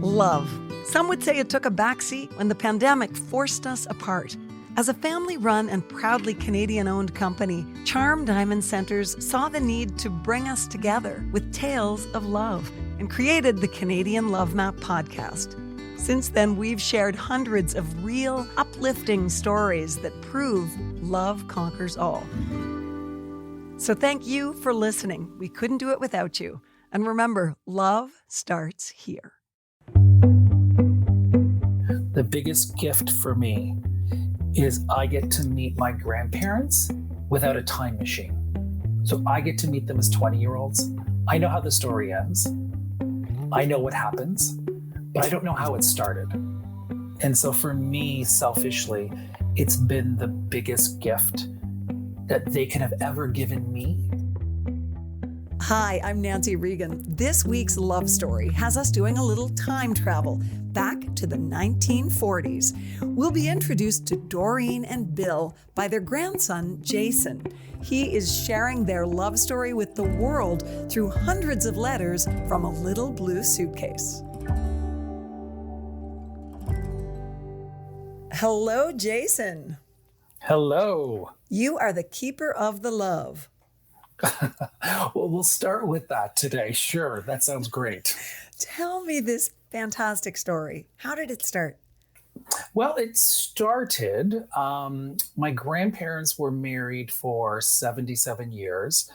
Love. Some would say it took a backseat when the pandemic forced us apart. As a family-run and proudly Canadian-owned company, Charm Diamond Centers saw the need to bring us together with tales of love and created the Canadian Love Map podcast. Since then, we've shared hundreds of real, uplifting stories that prove love conquers all. So thank you for listening. We couldn't do it without you. And remember, love starts here. The biggest gift for me is I get to meet my grandparents without a time machine. So I get to meet them as 20-year-olds. I know how the story ends. I know what happens, but I don't know how it started. And so for me, selfishly, it's been the biggest gift that they could have ever given me. Hi, I'm Nancy Regan. This week's love story has us doing a little time travel back to the 1940s. We'll be introduced to Doreen and Bill by their grandson, Jason. He is sharing their love story with the world through hundreds of letters from a little blue suitcase. Hello, Jason. Hello. You are the keeper of the love. Well, we'll start with that today. Sure, that sounds great. Tell me this fantastic story. How did it start? Well, it started, my grandparents were married for 77 years.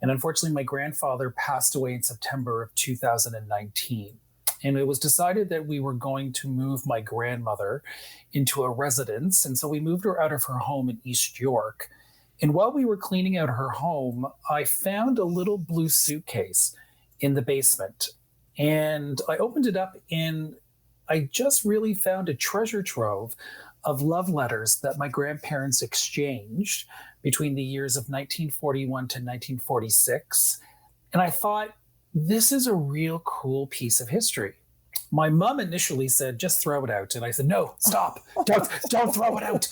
And unfortunately, my grandfather passed away in September of 2019. And it was decided that we were going to move my grandmother into a residence. And so we moved her out of her home in East York. And while we were cleaning out her home, I found a little blue suitcase in the basement. And I opened it up and I just really found a treasure trove of love letters that my grandparents exchanged between the years of 1941 to 1946. And I thought, this is a real cool piece of history. My mom initially said, just throw it out. And I said, no, stop, don't throw it out.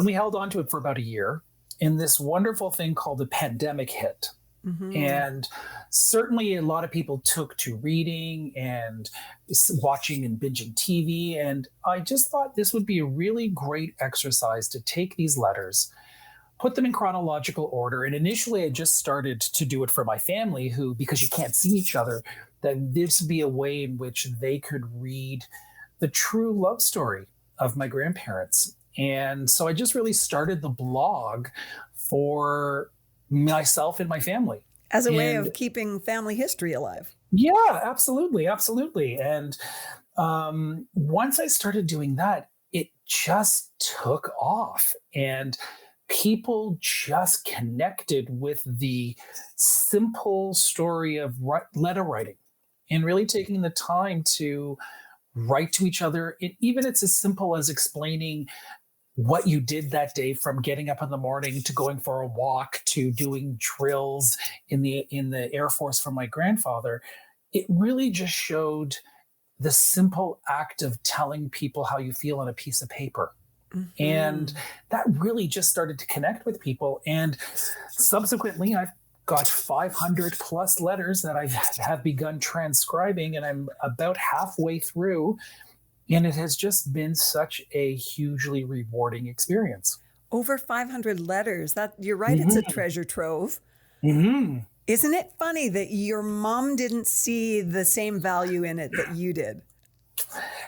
We held on to it for about a year. And this wonderful thing called the pandemic hit. Mm-hmm. And certainly a lot of people took to reading and watching and binging TV. And I just thought this would be a really great exercise to take these letters, put them in chronological order. And initially I just started to do it for my family who, because you can't see each other, that this would be a way in which they could read the true love story of my grandparents. And so I just really started the blog for myself and my family. As a way of keeping family history alive. Yeah, absolutely. Absolutely. And once I started doing that, it just took off and people just connected with the simple story of letter writing and really taking the time to write to each other. Even it's as simple as explaining what you did that day, from getting up in the morning to going for a walk to doing drills in the Air Force for my grandfather. It really just showed the simple act of telling people how you feel on a piece of paper. Mm-hmm. And that really just started to connect with people. And subsequently, I've got 500 plus letters that I have begun transcribing, and I'm about halfway through. And it has just been such a hugely rewarding experience. Over 500 letters. You're right, mm-hmm. It's a treasure trove. Mm-hmm. Isn't it funny that your mom didn't see the same value in it that you did?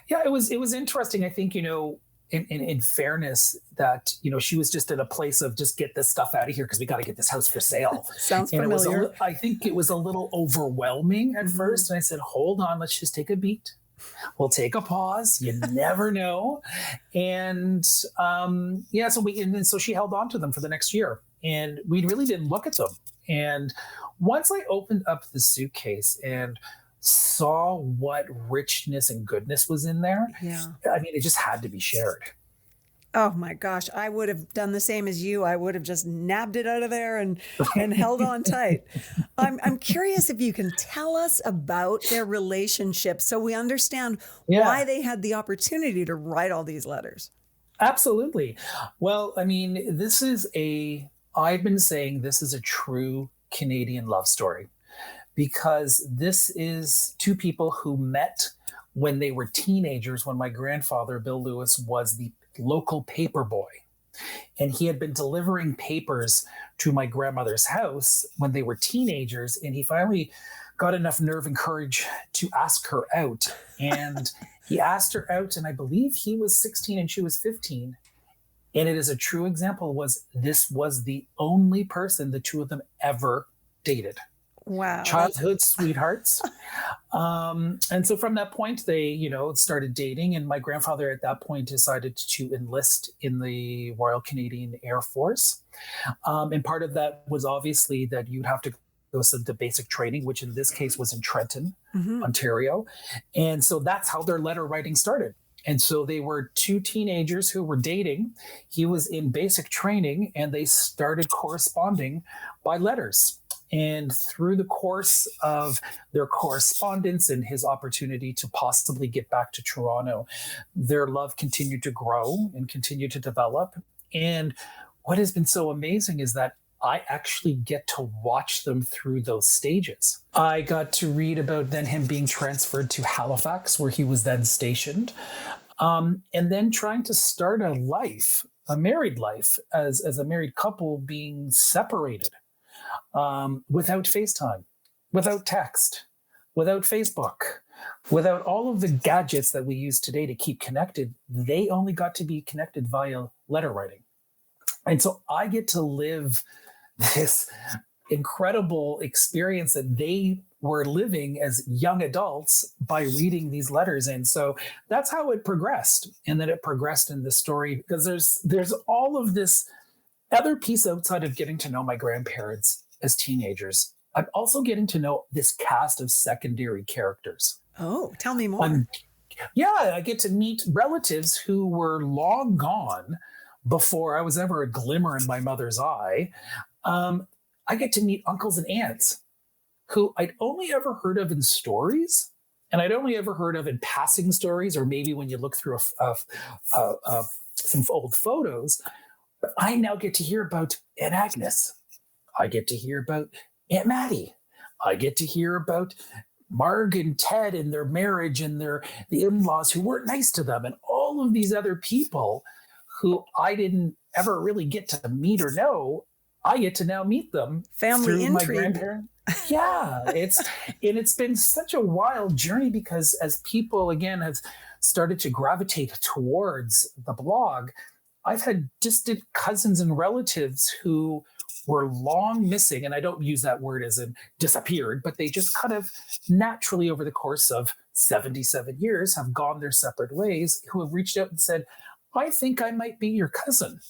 Yeah, it was interesting. I think, in fairness, that, she was just in a place of just get this stuff out of here because we got to get this house for sale. Sounds familiar. I think it was a little overwhelming at mm-hmm. first. And I said, hold on, let's just take a beat. We'll take a pause. You never know. And so she held on to them for the next year. And we really didn't look at them. And once I opened up the suitcase and saw what richness and goodness was in there, it just had to be shared. Oh my gosh, I would have done the same as you. I would have just nabbed it out of there and held on tight. I'm curious if you can tell us about their relationship so we understand why they had the opportunity to write all these letters. Absolutely. Well, I've been saying this is a true Canadian love story because this is two people who met when they were teenagers, when my grandfather, Bill Lewis, was the local paper boy. And he had been delivering papers to my grandmother's house when they were teenagers. And he finally got enough nerve and courage to ask her out. And he asked her out, and I believe he was 16 and she was 15. And it is a true example, this was the only person the two of them ever dated. Wow. Childhood sweethearts. And so from that point, they, started dating. And my grandfather at that point decided to enlist in the Royal Canadian Air Force. And part of that was obviously that you'd have to go some the basic training, which in this case was in Trenton, Ontario. And so that's how their letter writing started. And so they were two teenagers who were dating. He was in basic training and they started corresponding by letters. And through the course of their correspondence and his opportunity to possibly get back to Toronto, their love continued to grow and continue to develop. And what has been so amazing is that I actually get to watch them through those stages. I got to read about then him being transferred to Halifax, where he was then stationed, and then trying to start a married life as a married couple being separated. Without FaceTime, without text, without Facebook, without all of the gadgets that we use today to keep connected, they only got to be connected via letter writing. And so I get to live this incredible experience that they were living as young adults by reading these letters. And so that's how it progressed. And then it progressed in the story because there's all of this other piece outside of getting to know my grandparents as teenagers. I'm also getting to know this cast of secondary characters. Oh, tell me more. I get to meet relatives who were long gone before I was ever a glimmer in my mother's eye. I get to meet uncles and aunts who I'd only ever heard of in stories, and I'd only ever heard of in passing stories, or maybe when you look through some old photos. But I now get to hear about Aunt Agnes. I get to hear about Aunt Maddie. I get to hear about Marg and Ted and their marriage and the in-laws who weren't nice to them, and all of these other people who I didn't ever really get to meet or know. I get to now meet them Family through intrigue. my grandparents. Yeah, it's been such a wild journey because as people again have started to gravitate towards the blog, I've had distant cousins and relatives who were long missing, and I don't use that word as in disappeared, but they just kind of naturally over the course of 77 years have gone their separate ways, who have reached out and said, I think I might be your cousin.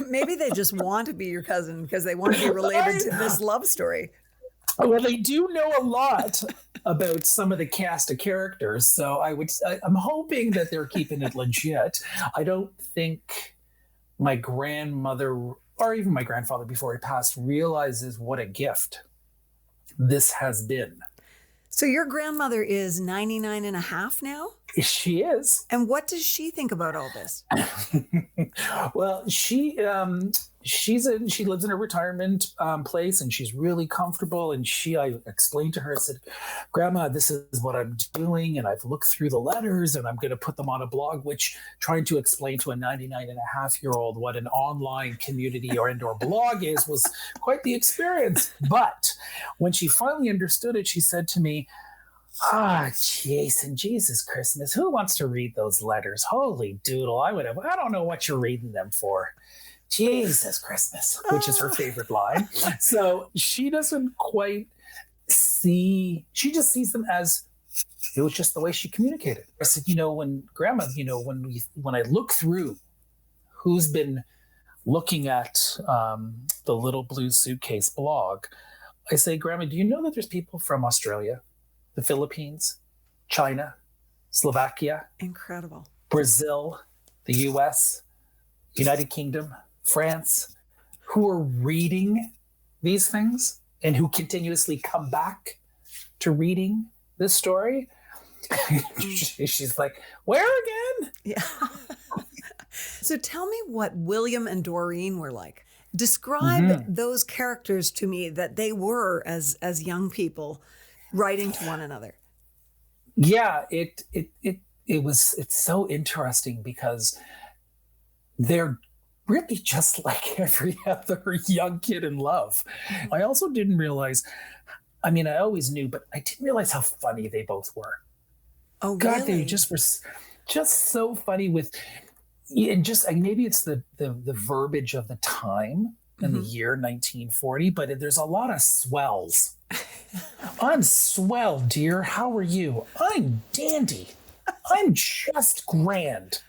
Maybe they just want to be your cousin because they want to be related to this love story. Well, they do know a lot about some of the cast of characters, so I'm hoping that they're keeping it legit. I don't think my grandmother or even my grandfather before he passed realizes what a gift this has been. So your grandmother is 99 and a half now? She is. And what does she think about all this? Well, she lives in a retirement place, and she's really comfortable. And I explained to her, I said, Grandma, this is what I'm doing, and I've looked through the letters, and I'm going to put them on a blog, which trying to explain to a 99-and-a-half-year-old what an online community or indoor blog is was quite the experience. But when she finally understood it, she said to me, Jason, Jesus Christmas, who wants to read those letters? Holy doodle, I don't know what you're reading them for. Jesus Christmas, which is her favorite line. So she doesn't quite she just sees them as, it was just the way she communicated. I said, when Grandma, when I look through who's been looking at the Little Blue Suitcase blog, I say, Grandma, do you know that there's people from Australia, the Philippines, China, Slovakia, incredible, Brazil, the US, United Kingdom, France, who are reading these things and who continuously come back to reading this story? She's like, where again? Yeah. So tell me what William and Doreen were like. Describe Mhm. those characters to me that they were as young people writing to one another. Yeah, it's so interesting because they're really just like every other young kid in love. Mhm. I also didn't realize, I mean, I always knew, but I didn't realize how funny they both were. Oh, God, they really? just were just so funny with, yeah, and just maybe it's the verbiage of the time in the Hmm. year 1940, but there's a lot of swells. I'm swell, dear. How are you? I'm dandy. I'm just grand.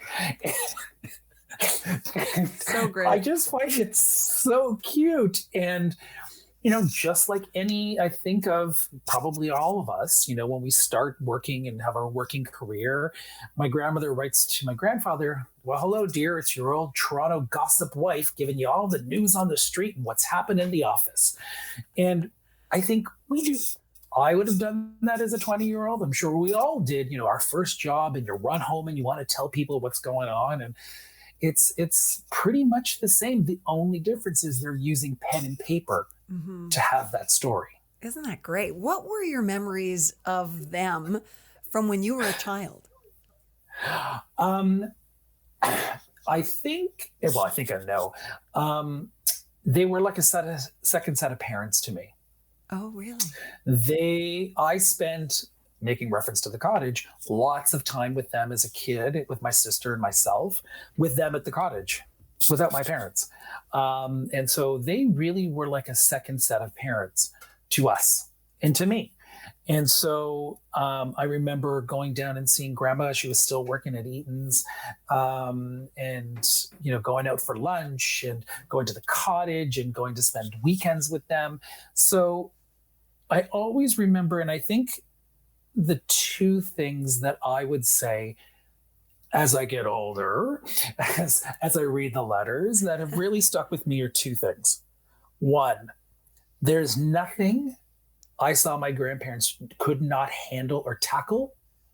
So I great. just find it so cute. And, just like I think of probably all of us, when we start working and have our working career, my grandmother writes to my grandfather, "Well, hello, dear. It's your old Toronto gossip wife giving you all the news on the street and what's happened in the office." And I think we do. I would have done that as a 20-year-old. I'm sure we all did, our first job, and you run home and you want to tell people what's going on. And it's pretty much the same. The only difference is they're using pen and paper Hmm. to have that story. Isn't that great? What were your memories of them from when you were a child? Um, I think I know. Um, they were like a second set of parents to me. Oh, really? I spent, making reference to the cottage, lots of time with them as a kid, with my sister and myself, with them at the cottage, without my parents. And so they really were like a second set of parents to us and to me. And so I remember going down and seeing grandma. She was still working at Eaton's, and going out for lunch and going to the cottage and going to spend weekends with them. So I always remember, and I think the two things that I would say as I get older, as I read the letters that have really stuck with me are two things. One, there's nothing I saw my grandparents could not handle or tackle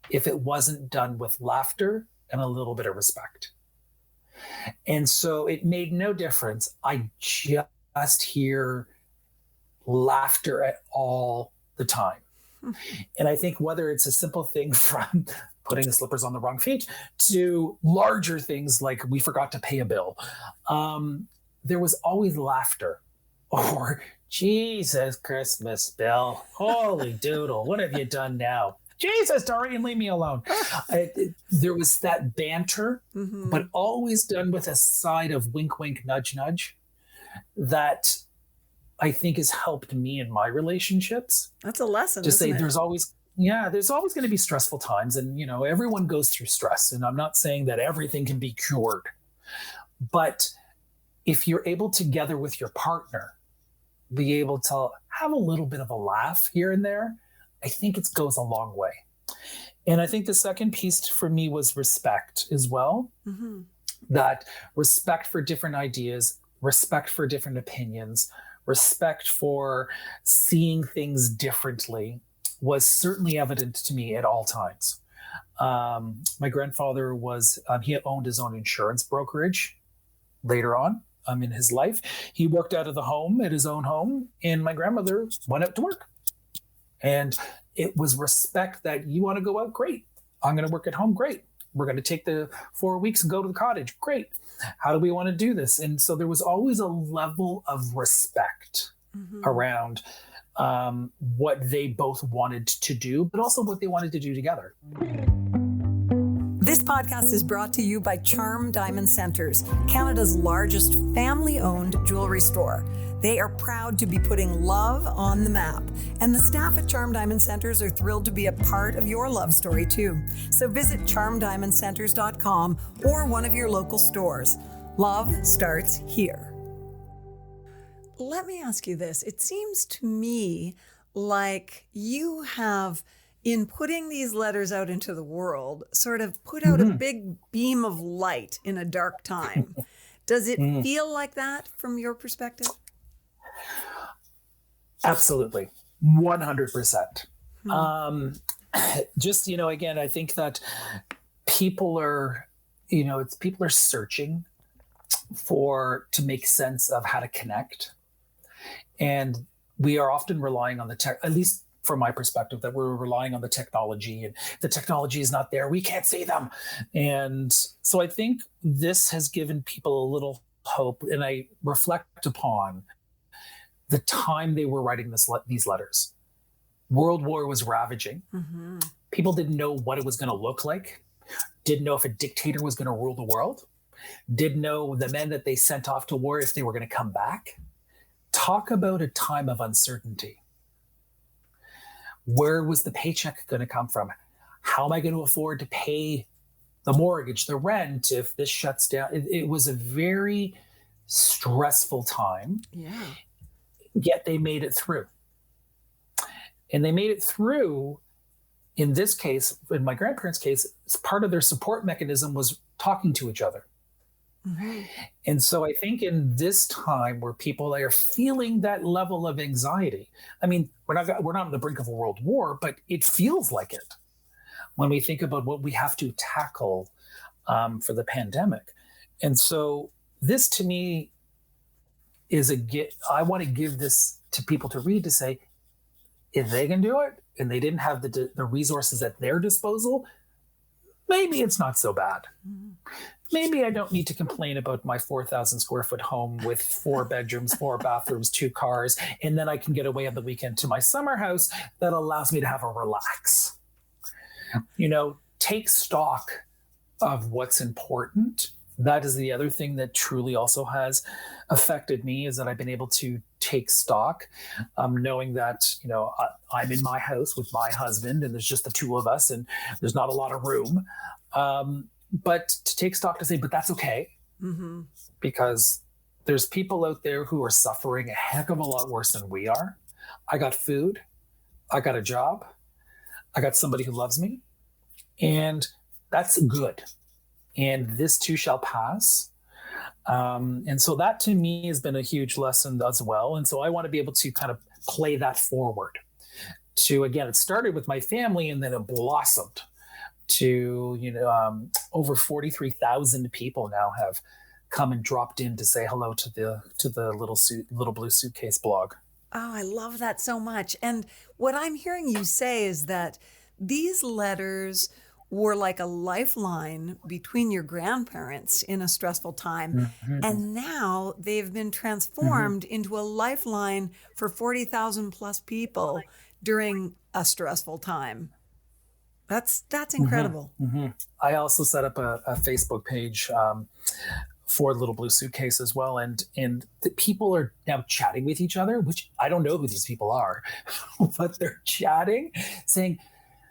if it wasn't done with laughter and a little bit of respect. And so it made no difference. I just hear laughter at all the time. And I think whether it's a simple thing from putting the slippers on the wrong feet to larger things like we forgot to pay a bill, there was always laughter. Or, Jesus Christmas, Bill. Holy doodle. What have you done now? Jesus, Doreen, leave me alone. There was that banter, Hmm. but always done with a side of wink, wink, nudge, nudge that I think has helped me in my relationships. That's a lesson, To say isn't it? there's always going to be stressful times, and everyone goes through stress, and I'm not saying that everything can be cured, but if you're able together with your partner be able to have a little bit of a laugh here and there, I think it goes a long way. And I think the second piece for me was respect as well. Hmm. That respect for different ideas, respect for different opinions, respect for seeing things differently was certainly evident to me at all times. My grandfather he owned his own insurance brokerage later on in his life. He worked out of the home at his own home, and my grandmother went out to work. And it was respect that you want to go out, great. I'm going to work at home, great. We're going to take the 4 weeks and go to the cottage, great. How do we want to do this? And so there was always a level of respect Hmm. around what they both wanted to do, but also what they wanted to do together. This podcast is brought to you by Charm Diamond Centers, Canada's largest family-owned jewelry store. They are proud to be putting love on the map, and the staff at Charm Diamond Centers are thrilled to be a part of your love story too. So visit charmdiamondcenters.com or one of your local stores. Love starts here. Let me ask you this. It seems to me like you have, in putting these letters out into the world, sort of put out a Mhm. big beam of light in a dark time. Does it Mm, feel like that from your perspective? absolutely. 100%. Hmm. Um, just, again, I think that people are, people are searching to make sense of how to connect. And we are often relying on the tech, at least from my perspective, that we're relying on the technology, and the technology is not there. We can't see them. And so I think this has given people a little hope. And I reflect upon the time they were writing these letters. World War was ravaging. Mm-hmm. People didn't know what it was going to look like, didn't know if a dictator was going to rule the world, didn't know the men that they sent off to war if they were going to come back. Talk about a time of uncertainty. Where was the paycheck going to come from? How am I going to afford to pay the mortgage, the rent, if this shuts down? It was a very stressful time. Yeah. Yet they made it through. And they made it through, in this case, in my grandparents' case, part of their support mechanism was talking to each other. Mm-hmm. And so I think in this time where people are feeling that level of anxiety, I mean, we're not on the brink of a world war, but it feels like it when we think about what we have to tackle for the pandemic. And so this, to me, is I want to give this to people to read, to say, if they can do it and they didn't have the resources at their disposal, maybe it's not so bad. Mm-hmm. Maybe I don't need to complain about my 4,000 square foot home with 4 bedrooms, 4 bathrooms, 2 cars, and then I can get away on the weekend to my summer house that allows me to have a relax. Take stock of what's important. That is the other thing that truly also has affected me, is that I've been able to take stock, knowing that, I'm in my house with my husband and there's just the two of us and there's not a lot of room. But to take stock, to say, but that's okay. Mm-hmm. Because there's people out there who are suffering a heck of a lot worse than we are. I got food. I got a job. I got somebody who loves me. And that's good. And this too shall pass. And so that to me has been a huge lesson as well. And so I want to be able to kind of play that forward to, again, it started with my family and then it blossomed to, over 43,000 people now have come and dropped in to say hello to the Little Blue Suitcase blog. Oh, I love that so much. And what I'm hearing you say is that these letters were like a lifeline between your grandparents in a stressful time. Mm-hmm. And now they've been transformed into a lifeline for 40,000 plus people during a stressful time. That's incredible. Mm-hmm. Mm-hmm. I also set up a Facebook page for Little Blue Suitcase as well. And the people are now chatting with each other, which I don't know who these people are, but they're chatting, saying,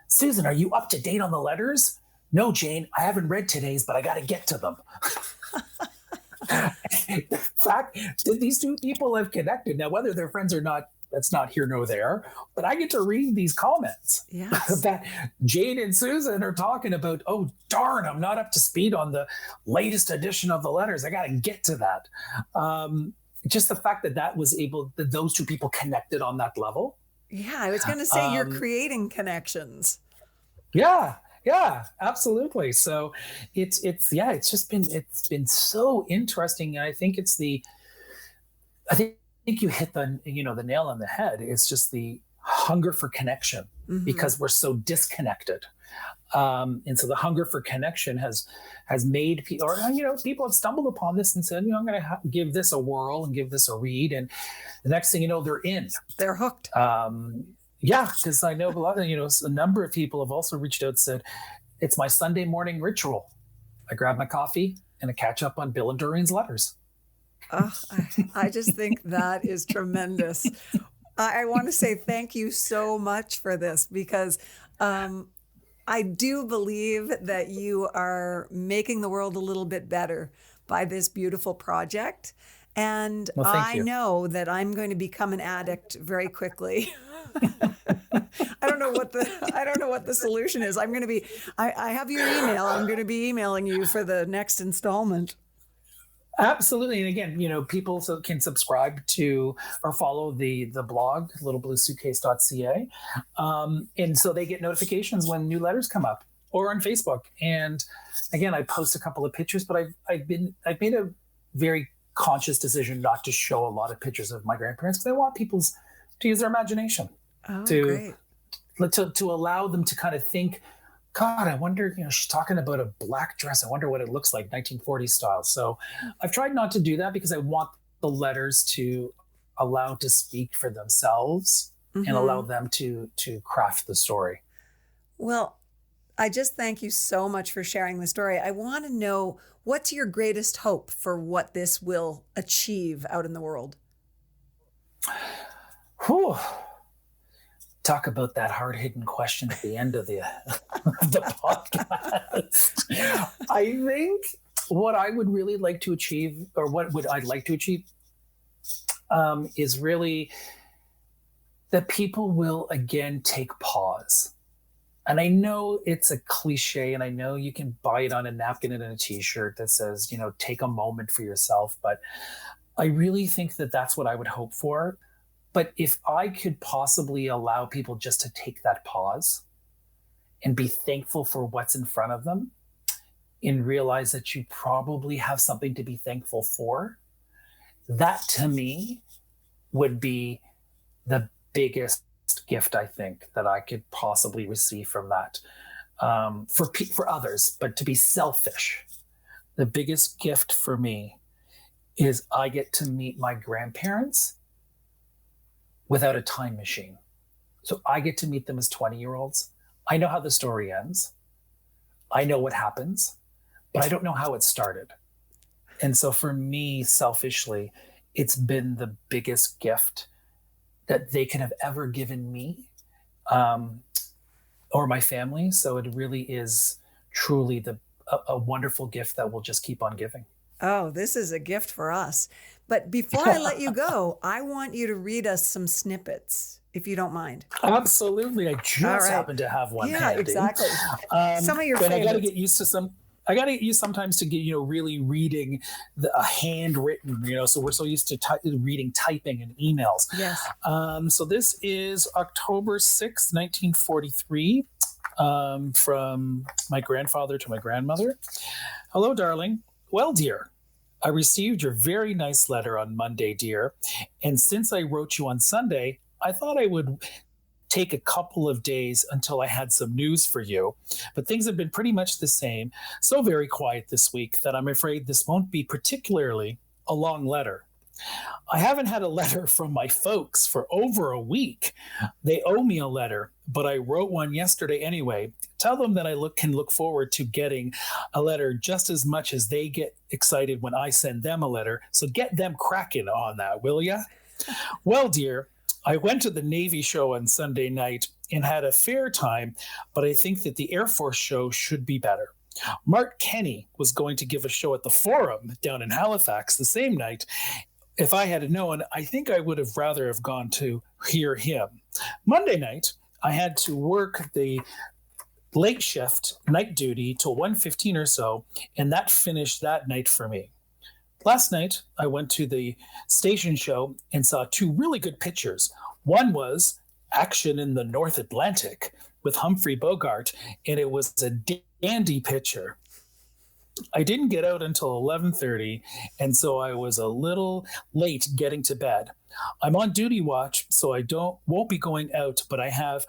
Susan, are you up to date on the letters? No, Jane, I haven't read today's, but I got to get to them. The fact that these two people have connected, now whether they're friends or not, that's not here nor there, but I get to read these comments. Yes. That Jane and Susan are talking about, oh, darn, I'm not up to speed on the latest edition of the letters. I got to get to that. Just the fact that those two people connected on that level. Yeah, I was going to say you're creating connections. Yeah, absolutely. So it's been so interesting. And I think I think you hit the nail on the head. It's just the hunger for connection, because we're so disconnected. And so the hunger for connection has made people, people have stumbled upon this and said, I'm going to give this a whirl and give this a read. And the next thing you know, they're in. They're hooked. Yeah, because I know a number of people have also reached out and said, it's my Sunday morning ritual. I grab my coffee and I catch up on Bill and Doreen's letters. Oh, I just think that is tremendous. I want to say thank you so much for this, because I do believe that you are making the world a little bit better by this beautiful project. And I know that I'm going to become an addict very quickly. I don't know what the solution is. I have your email. I'm going to be emailing you for the next installment. Absolutely. And again, people can subscribe to or follow the blog, littlebluesuitcase.ca. And so they get notifications when new letters come up, or on Facebook. And again, I post a couple of pictures, but I've made a very conscious decision not to show a lot of pictures of my grandparents because I want people to use their imagination, Oh, to, great. to allow them to kind of think, God, I wonder, she's talking about a black dress. I wonder what it looks like, 1940s style. So I've tried not to do that because I want the letters to allow to speak for themselves and allow them to craft the story. Well, I just thank you so much for sharing the story. I want to know, what's your greatest hope for what this will achieve out in the world? Whew. Talk about that hard-hitting question at the end of the podcast. I think what I would really like to achieve, or what would I like to achieve, is really that people will again take pause. And I know it's a cliche, and I know you can buy it on a napkin and a t-shirt that says, take a moment for yourself. But I really think that that's what I would hope for. But if I could possibly allow people just to take that pause and be thankful for what's in front of them and realize that you probably have something to be thankful for, that to me would be the biggest gift, I think, that I could possibly receive from that, for others. But to be selfish, the biggest gift for me is I get to meet my grandparents without a time machine. So I get to meet them as 20-year-olds. I know how the story ends. I know what happens, but I don't know how it started. And so for me, selfishly, it's been the biggest gift that they can have ever given me, or my family. So it really is truly a wonderful gift that we'll just keep on giving. Oh, this is a gift for us. But before I let you go, I want you to read us some snippets, if you don't mind. Absolutely. I just happen to have one. Yeah, handy. Exactly. Some of your but favorites. I got to get used to some. I got to get used sometimes to get, really reading a handwritten, so we're so used to reading typing and emails. Yes. So this is October 6th, 1943, from my grandfather to my grandmother. Hello, darling. Well, dear, I received your very nice letter on Monday, dear. And since I wrote you on Sunday, I thought I would take a couple of days until I had some news for you. But things have been pretty much the same, so very quiet this week that I'm afraid this won't be particularly a long letter. I haven't had a letter from my folks for over a week. They owe me a letter, but I wrote one yesterday anyway. Tell them that I can look forward to getting a letter just as much as they get excited when I send them a letter. So get them cracking on that, will ya? Well, dear, I went to the Navy show on Sunday night and had a fair time, but I think that the Air Force show should be better. Mark Kenny was going to give a show at the Forum down in Halifax the same night. If I had known, I think I would have rather have gone to hear him. Monday night, I had to work the late shift, night duty, till 1:15 or so, and that finished that night for me. Last night, I went to the station show and saw two really good pictures. One was Action in the North Atlantic with Humphrey Bogart, and it was a dandy picture. I didn't get out until 11:30, and so I was a little late getting to bed. I'm on duty watch, so I won't be going out, but I have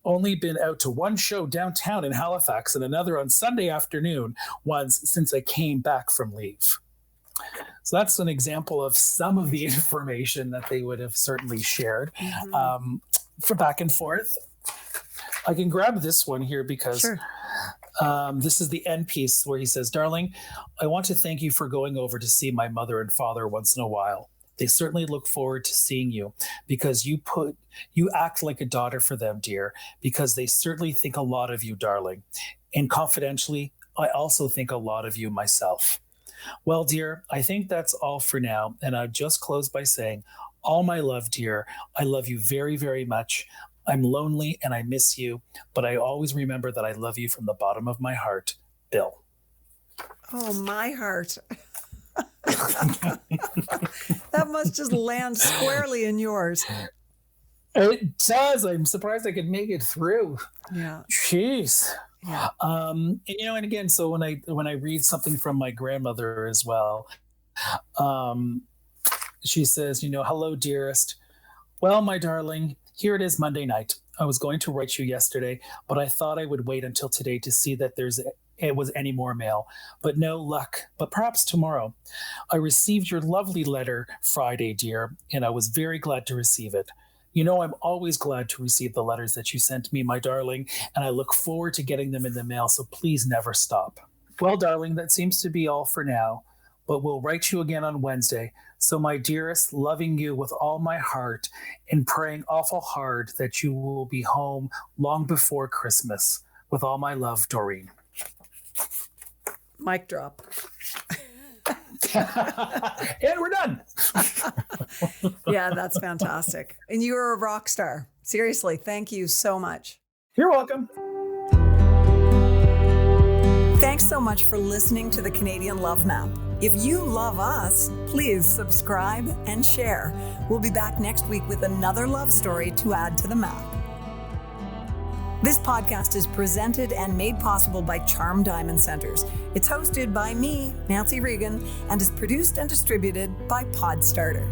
only been out to one show downtown in Halifax and another on Sunday afternoon once since I came back from leave. So that's an example of some of the information that they would have certainly shared for back and forth. I can grab this one here because this is the end piece where he says, darling, I want to thank you for going over to see my mother and father once in a while. They certainly look forward to seeing you because you act like a daughter for them, dear, because they certainly think a lot of you, darling. And confidentially, I also think a lot of you myself. Well, dear, I think that's all for now. And I'll just close by saying, all my love, dear, I love you very, very much. I'm lonely and I miss you, but I always remember that I love you from the bottom of my heart, Bill. Oh, my heart. That must just land squarely in yours. It does. I'm surprised I could make it through. Yeah. Jeez. Yeah. And again, so when I read something from my grandmother as well, She says, hello, dearest. Well, my darling, here it is Monday night. I was going to write you yesterday, but I thought I would wait until today to see that it was any more mail. But no luck, but perhaps tomorrow. I received your lovely letter Friday, dear, and I was very glad to receive it. I'm always glad to receive the letters that you sent me, my darling, and I look forward to getting them in the mail, so please never stop. Well, darling, that seems to be all for now, but we'll write you again on Wednesday. So, my dearest, loving you with all my heart and praying awful hard that you will be home long before Christmas. With all my love, Doreen. Mic drop. And we're done. Yeah, that's fantastic. And you're a rock star. Seriously, thank you so much. You're welcome. Thanks so much for listening to the Canadian Love Map. If you love us, please subscribe and share. We'll be back next week with another love story to add to the map. This podcast is presented and made possible by Charm Diamond Centers. It's hosted by me, Nancy Regan, and is produced and distributed by Podstarter.